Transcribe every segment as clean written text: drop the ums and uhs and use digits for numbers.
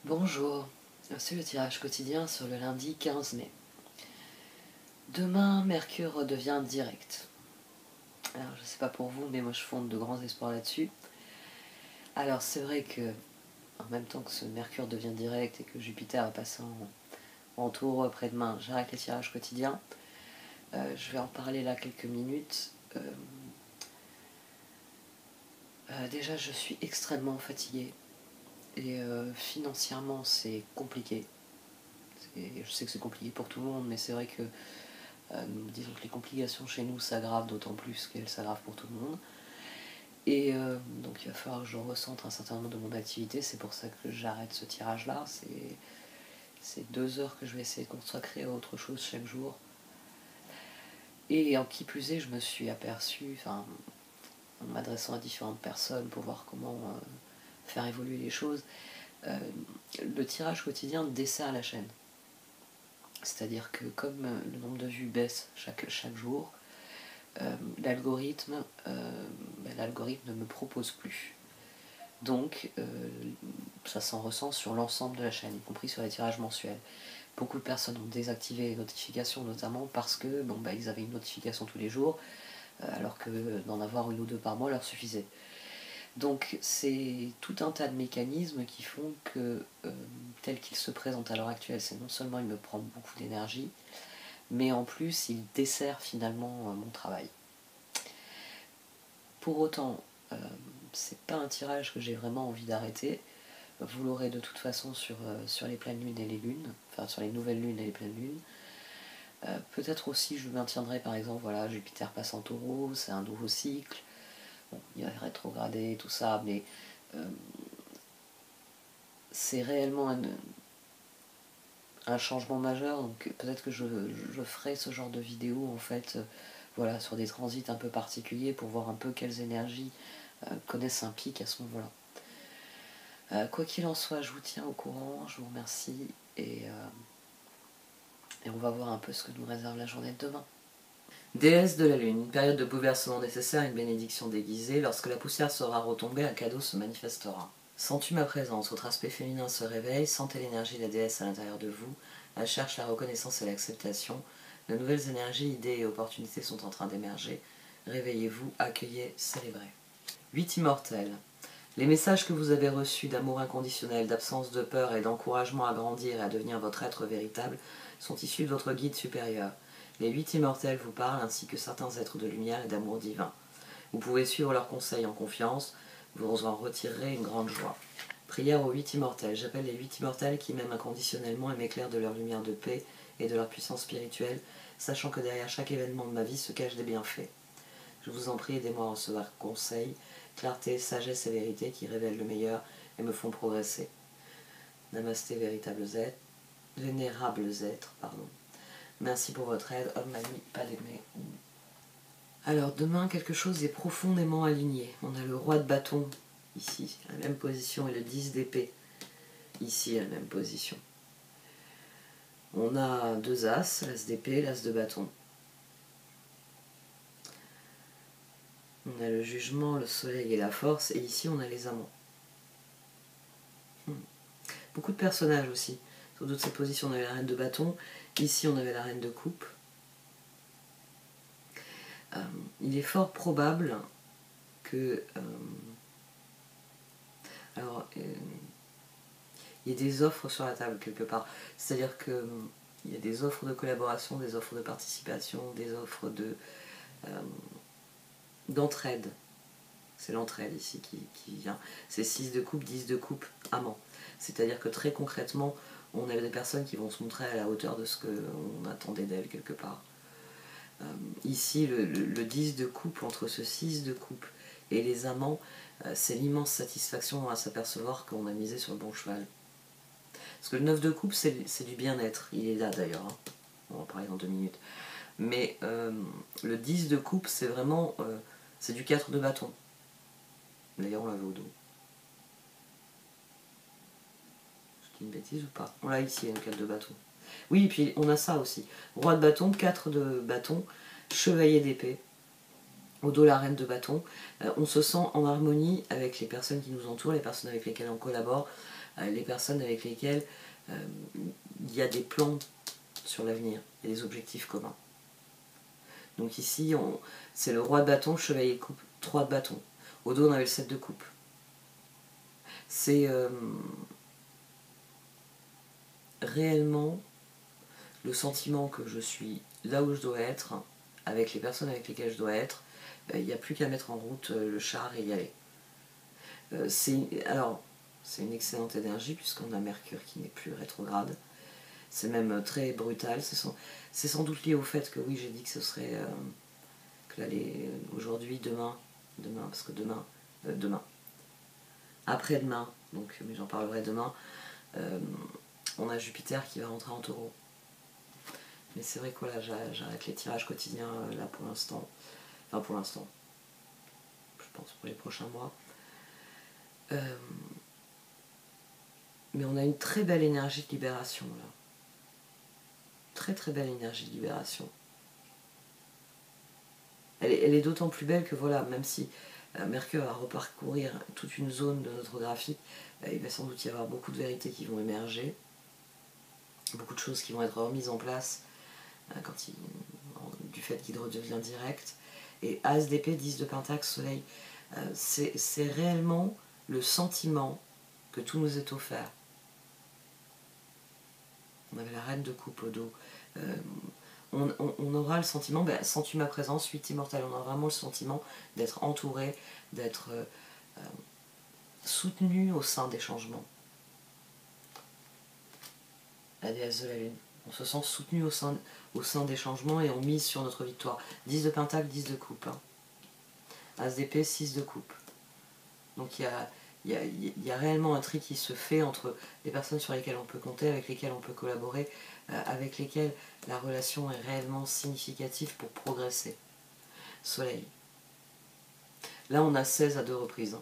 Bonjour, c'est le tirage quotidien sur le lundi 15 mai. Demain, Mercure redevient direct. Alors, je ne sais pas pour vous, mais moi je fonde de grands espoirs là-dessus. Alors, c'est vrai que, en même temps que ce Mercure devient direct et que Jupiter va passer en taureau après-demain, j'arrête les tirages quotidiens. Je vais en parler là quelques minutes. Déjà, je suis extrêmement fatiguée. Et financièrement, c'est compliqué. Je sais que c'est compliqué pour tout le monde, mais c'est vrai que disons que les complications chez nous s'aggravent d'autant plus qu'elles s'aggravent pour tout le monde. Et donc il va falloir que je recentre un certain nombre de mon activité. C'est pour ça que j'arrête ce tirage-là. C'est 2 heures que je vais essayer de consacrer à autre chose chaque jour. Et en qui plus est, je me suis aperçue, en m'adressant à différentes personnes pour voir comment faire évoluer les choses, le tirage quotidien dessert la chaîne. C'est-à-dire que comme le nombre de vues baisse chaque jour, l'algorithme ne me propose plus. Donc ça s'en ressent sur l'ensemble de la chaîne, y compris sur les tirages mensuels. Beaucoup de personnes ont désactivé les notifications, notamment parce que ils avaient une notification tous les jours, alors que d'en avoir une ou deux par mois leur suffisait. Donc c'est tout un tas de mécanismes qui font que, tel qu'il se présente à l'heure actuelle, c'est non seulement il me prend beaucoup d'énergie, mais en plus il dessert finalement mon travail. Pour autant, c'est pas un tirage que j'ai vraiment envie d'arrêter. Vous l'aurez de toute façon sur les pleines lunes et les lunes, enfin sur les nouvelles lunes et les pleines lunes. Peut-être aussi je maintiendrai par exemple, voilà, Jupiter passe en taureau, c'est un nouveau cycle. Bon, il va rétrograder et tout ça, mais c'est réellement un changement majeur, donc peut-être que je ferai ce genre de vidéo en fait, voilà, sur des transits un peu particuliers pour voir un peu quelles énergies connaissent un pic à ce moment-là. Quoi qu'il en soit, je vous tiens au courant, je vous remercie et on va voir un peu ce que nous réserve la journée de demain. Déesse de la Lune, une période de bouleversement nécessaire à une bénédiction déguisée. Lorsque la poussière sera retombée, un cadeau se manifestera. Sens-tu ma présence? Votre aspect féminin se réveille, sentez l'énergie de la déesse à l'intérieur de vous. Elle cherche la reconnaissance et l'acceptation. De nouvelles énergies, idées et opportunités sont en train d'émerger. Réveillez-vous, accueillez, célébrez. 8 immortels. Les messages que vous avez reçus d'amour inconditionnel, d'absence de peur et d'encouragement à grandir et à devenir votre être véritable sont issus de votre guide supérieur. Les 8 immortels vous parlent ainsi que certains êtres de lumière et d'amour divin. Vous pouvez suivre leurs conseils en confiance, vous en retirerez une grande joie. Prière aux 8 immortels. J'appelle les 8 immortels qui m'aiment inconditionnellement et m'éclairent de leur lumière de paix et de leur puissance spirituelle, sachant que derrière chaque événement de ma vie se cachent des bienfaits. Je vous en prie, aidez-moi à recevoir conseils, clarté, sagesse et vérité qui révèlent le meilleur et me font progresser. Namasté, vénérables êtres, pardon. Merci pour votre aide, Om Mani Padmé. Alors demain, quelque chose est profondément aligné. On a le roi de bâton, ici, à la même position, et le 10 d'épée, ici, à la même position. On a 2 as, l'as d'épée, l'as de bâton. On a le jugement, le soleil et la force, et ici on a les amants. Beaucoup de personnages aussi. Sur d'autres positions, on avait la reine de bâton, ici on avait la reine de coupe. Il est fort probable que... il y ait des offres sur la table quelque part. C'est-à-dire qu'il y a des offres de collaboration, des offres de participation, des offres d'entraide. C'est l'entraide ici qui vient. C'est 6 de coupe, 10 de coupe, amant. C'est-à-dire que très concrètement, on a des personnes qui vont se montrer à la hauteur de ce qu'on attendait d'elles quelque part. Ici, le 10 de coupe, entre ce 6 de coupe et les amants, c'est l'immense satisfaction à s'apercevoir qu'on a misé sur le bon cheval. Parce que le 9 de coupe, c'est du bien-être. Il est là d'ailleurs. Hein. On va en parler dans 2 minutes. Mais le 10 de coupe, c'est vraiment... c'est du 4 de bâton. D'ailleurs, on l'avait au dos. C'est une bêtise ou pas? On l'a ici, le 4 de bâton. Oui, et puis on a ça aussi. Roi de bâton, 4 de bâton, chevalier d'épée. Au dos, la reine de bâton. On se sent en harmonie avec les personnes qui nous entourent, les personnes avec lesquelles on collabore. les personnes avec lesquelles il y a des plans sur l'avenir, il y a des objectifs communs. Donc ici, c'est le roi de bâton, chevalier de coupe, 3 de bâton. Au dos, on avait le 7 de coupe. C'est réellement le sentiment que je suis là où je dois être, avec les personnes avec lesquelles je dois être. Il n'y a plus qu'à mettre en route le char et y aller. Alors, c'est une excellente énergie puisqu'on a Mercure qui n'est plus rétrograde. C'est même très brutal. C'est sans doute lié au fait que oui, j'ai dit que ce serait que là, aujourd'hui, demain, parce que demain, après-demain, donc, mais j'en parlerai demain, on a Jupiter qui va rentrer en Taureau. Mais c'est vrai que voilà, j'arrête les tirages quotidiens là pour l'instant. Enfin pour l'instant. Je pense pour les prochains mois. Mais on a une très belle énergie de libération là. Très très belle énergie de libération. Elle est d'autant plus belle que voilà, même si Mercure va reparcourir toute une zone de notre graphique, il va sans doute y avoir beaucoup de vérités qui vont émerger, beaucoup de choses qui vont être remises en place du fait qu'il redevient direct. Et As d'épée, 10 de pentacle, soleil, c'est réellement le sentiment que tout nous est offert. On avait la reine de coupe au dos. On aura le sentiment, sens-tu ma présence, suis immortel. On aura vraiment le sentiment d'être entouré, d'être soutenu au sein des changements. La déesse de la lune. On se sent soutenu au sein des changements et on mise sur notre victoire. 10 de pentacle, 10 de coupe. As d'épée, 6 de coupe. Donc il y a réellement un tri qui se fait entre les personnes sur lesquelles on peut compter, avec lesquelles on peut collaborer, avec lesquelles la relation est réellement significative pour progresser. Soleil. Là on a 16 à 2 reprises.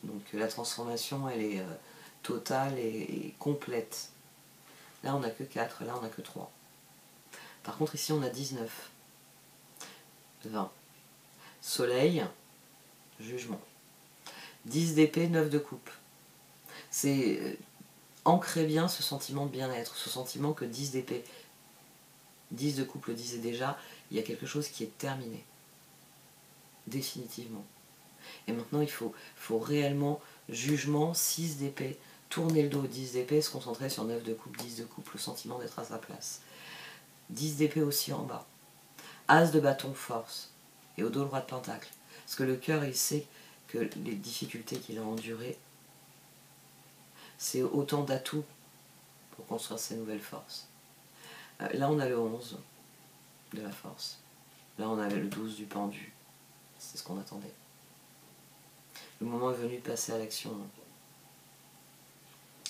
Donc la transformation elle est totale et complète. Là on n'a que 4, là on n'a que 3. Par contre ici on a 19. 20. Soleil, jugement. 10 d'épée, 9 de coupe. C'est ancrez bien ce sentiment de bien-être, ce sentiment que 10 d'épée, 10 de coupe le disait déjà, il y a quelque chose qui est terminé. Définitivement. Et maintenant il faut réellement jugement, 6 d'épée, tourner le dos, 10 d'épée, se concentrer sur 9 de coupe, 10 de coupe, le sentiment d'être à sa place. 10 d'épée aussi en bas. As de bâton, force. Et au dos le roi de pentacle. Parce que le cœur il sait que les difficultés qu'il a endurées, c'est autant d'atouts pour construire ses nouvelles forces. Là on a le 11 de la force. Là on avait le 12 du pendu. C'est ce qu'on attendait. Le moment est venu de passer à l'action.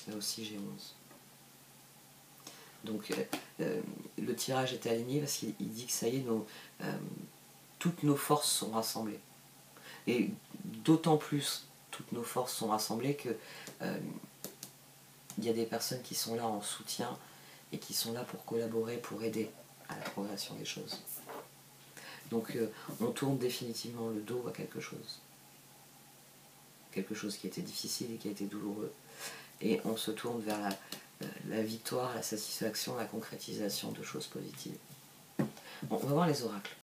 Là aussi j'ai 11. Donc le tirage est aligné parce qu'il dit que ça y est, toutes nos forces sont rassemblées. Et d'autant plus toutes nos forces sont rassemblées que il y a des personnes qui sont là en soutien et qui sont là pour collaborer, pour aider à la progression des choses. Donc on tourne définitivement le dos à quelque chose. Quelque chose qui était difficile et qui a été douloureux. Et on se tourne vers la victoire, la satisfaction, la concrétisation de choses positives. Bon, on va voir les oracles.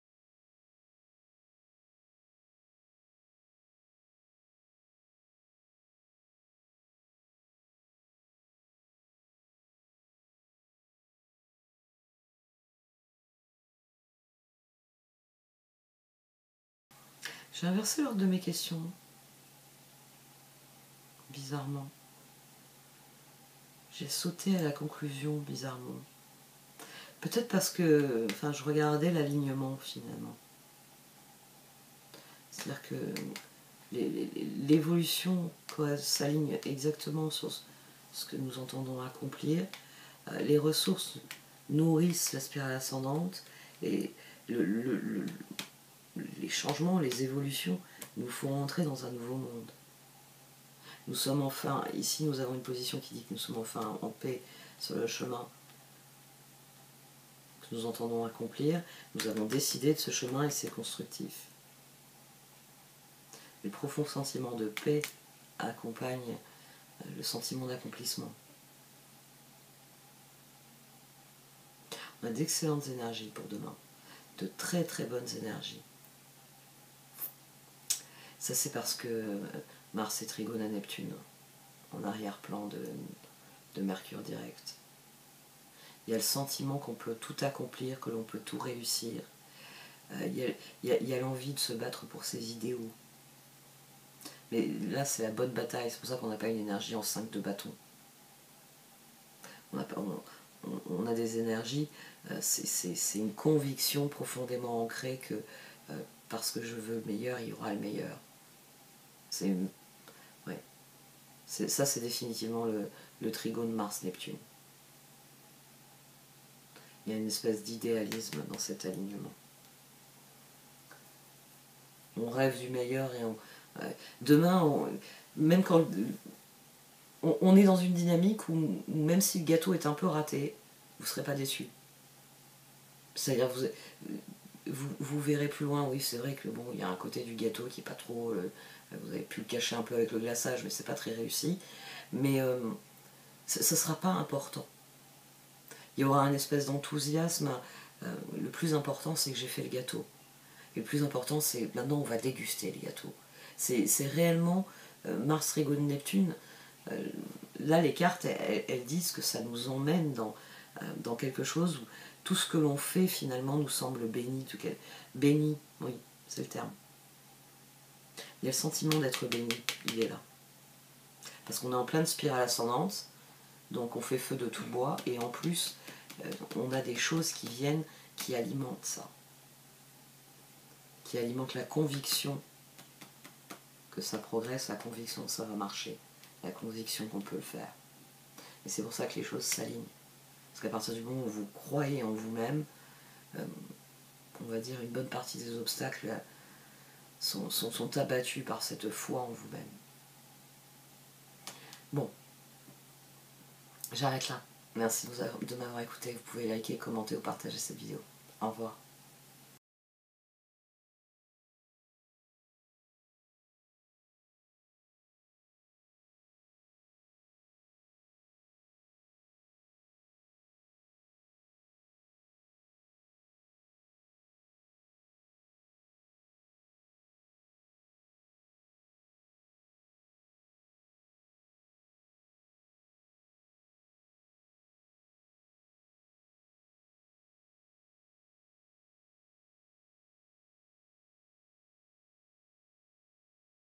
J'ai inversé l'ordre de mes questions. Bizarrement. J'ai sauté à la conclusion, bizarrement. Peut-être parce que je regardais l'alignement, finalement. C'est-à-dire que l'évolution s'aligne exactement sur ce que nous entendons accomplir. Les ressources nourrissent la spirale ascendante. Et les changements, les évolutions nous font entrer dans un nouveau monde. Nous sommes enfin, ici nous avons une position qui dit que nous sommes enfin en paix sur le chemin que nous entendons accomplir. Nous avons décidé de ce chemin et c'est constructif. Le profond sentiment de paix accompagne le sentiment d'accomplissement. On a d'excellentes énergies pour demain, de très très bonnes énergies. Ça c'est parce que Mars est trigone à Neptune, en arrière-plan de Mercure direct. Il y a le sentiment qu'on peut tout accomplir, que l'on peut tout réussir. Il y a l'envie de se battre pour ses idéaux. Mais là, c'est la bonne bataille. C'est pour ça qu'on n'a pas une énergie en 5 de bâton. On a des énergies, c'est une conviction profondément ancrée que parce que je veux le meilleur, il y aura le meilleur. Ouais. Ça, c'est définitivement le trigone Mars-Neptune. Il y a une espèce d'idéalisme dans cet alignement. On rêve du meilleur et demain, même quand on est dans une dynamique où même si le gâteau est un peu raté, vous ne serez pas déçu. C'est-à-dire vous verrez plus loin, oui c'est vrai que bon, il y a un côté du gâteau qui n'est pas trop... vous avez pu le cacher un peu avec le glaçage, mais c'est pas très réussi. Mais ça ne sera pas important. Il y aura un espèce d'enthousiasme. Le plus important, c'est que j'ai fait le gâteau. Et le plus important, c'est maintenant on va déguster le gâteau. C'est réellement Mars, trigone, Neptune. Là, les cartes, elles disent que ça nous emmène dans quelque chose où tout ce que l'on fait, finalement, nous semble béni. Béni, oui, c'est le terme. Il y a le sentiment d'être béni, il est là. Parce qu'on est en pleine spirale ascendante, donc on fait feu de tout bois, et en plus, on a des choses qui viennent, qui alimentent ça. Qui alimentent la conviction que ça progresse, la conviction que ça va marcher, la conviction qu'on peut le faire. Et c'est pour ça que les choses s'alignent. Parce qu'à partir du moment où vous croyez en vous-même, on va dire une bonne partie des obstacles sont abattus par cette foi en vous-même. Bon, j'arrête là. Merci de m'avoir écouté. Vous pouvez liker, commenter ou partager cette vidéo. Au revoir.